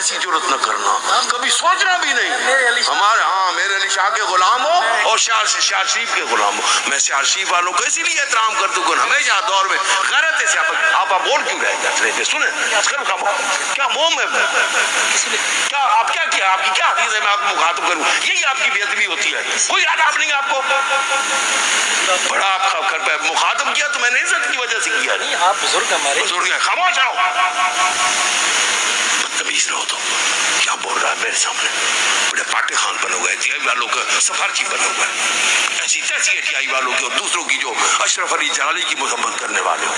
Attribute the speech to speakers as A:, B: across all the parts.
A: ایسی جرت نہ کرنا، کبھی سوچنا بھی نہیں ہمارے میرے علی شاہ کے غلام ہو اور شاہ شریف کے غلام ہو۔ میں شاہ شریف والوں کو اسی لیے احترام کرتا ہوں، ہمیشہ دور میں غیرت سے آپ بول کیوں رہے تھے؟ سنیں کیا موم ہے، کیا آپ کیا آپ کی کیا حدیث ہے میں آپ کو مخاطب کروں؟ یہی آپ کی بے ادبی ہوتی ہے، کوئی آداب نہیں آپ کو، بڑا آپ گھر پہ مخاطب کیا تو میں نے عزت کی وجہ سے کیا نہیں،
B: آپ بزرگ ہمارے
A: بزرگ ہیں، خاموش رہو، بدتمیز رہو تو کیا بول رہا ہے میرے سامنے؟ بڑے پاٹے خان بنے ہوئے، ٹیائی والوں کا سفارچی بنے ہوئے، ایسی تیسی ٹیائی والوں کی اور دوسروں کی جو اشرف علی جلالی کی محبت کرنے والے ہو،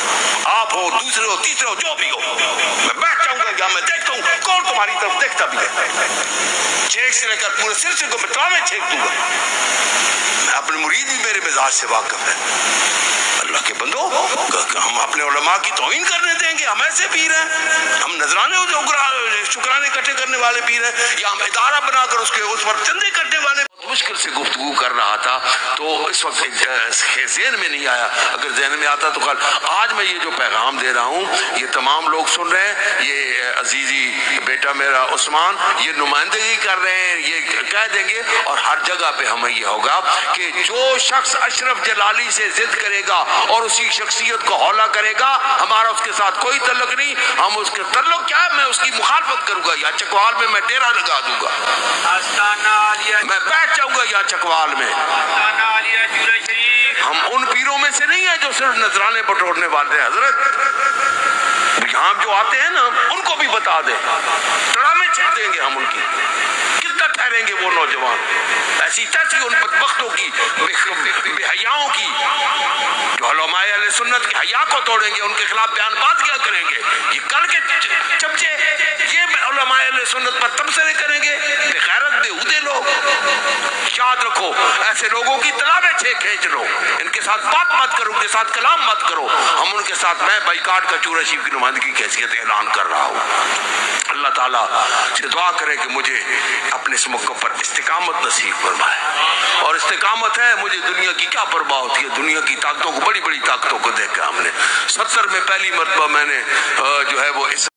A: آپ ہو دوسرے ہو تیسرے ہو جو بھی ہو، میں بیٹھ جاؤں گا یا میں دیکھتا ہوں کون تمہاری طرف دیکھتا بھی ہے، چھیک سے لے کر پورے سلسلے کو میں ٹرامے چھیک دوں گا، میں اپنے مرید بھی میرے مزاج سے واقف ہے۔ اللہ کے بندو، ہم اپنے علماء کی توہین کرنے دیں گے؟ ہم ایسے پیر ہیں؟ ہم نذرانے شکرانے اکٹھے کرنے والے پیر ہیں، یا ہم ادارہ بنا کر اس پر چندے کرنے والے؟ مشکل سے گفتگو کر رہا تھا تو اس وقت ذہن میں نہیں آیا، اگر ذہن میں آتا تو کل آج میں یہ جو پیغام دے رہا ہوں یہ تمام لوگ سن رہے ہیں، یہ عزیزی بیٹا میرا عثمان یہ نمائندگی کر رہے ہیں، یہ کہہ دیں گے، اور ہر جگہ پہ ہمیں یہ ہوگا کہ جو شخص اشرف جلالی سے ضد کرے گا اور اسی شخصیت کو حوالہ کرے گا، ہمارا اس کے ساتھ کوئی تعلق نہیں، ہم اس کے تعلق کیا ہے، میں اس کی مخالفت کروں گا، یا چکوال میں ڈیرا لگا دوں گا، میں بیٹھ جاؤں گا یا چکوال میں۔ ہم ان پیروں میں سے نہیں ہیں جو صرف نذرانے بٹورنے والے ہیں حضرت، یہاں جو آتے ہیں نا ان کو بھی بتا دیں، ڈرامے چھڑ دیں گے ہم ان کی، کتنا ٹھہریں گے وہ نوجوان، ایسی تیسی ان بدبختوں کی بے حیاؤں کی جو علماء اہل سنت کی حیا کو توڑیں گے، ان کے خلاف بیان بازیاں کریں گے، یہ کل کے چمچے یہ علماء اہل سنت پر تبصرے کریں گے، بے غیرت بےہودے لوگ۔ یاد رکھو ایسے لوگوں کی تلاویں کھینچ لو، ان کے ساتھ بات مت کرو، ان کے ساتھ کلام مت کرو، ہم ان کے ساتھ میں بائیکاٹ کا چورہ شریف کی نمائندگی کی حیثیت اعلان کر رہا ہوں۔ اللہ تعالیٰ سے دعا کرے کہ مجھے اپنے اس موقع پر استقامت نصیب فرمائے، اور استقامت ہے مجھے دنیا کی کیا پرواہ ہوتی ہے، دنیا کی طاقتوں کو، بڑی بڑی طاقتوں کو دیکھا ہم نے 70 میں پہلی مرتبہ میں نے جو ہے وہ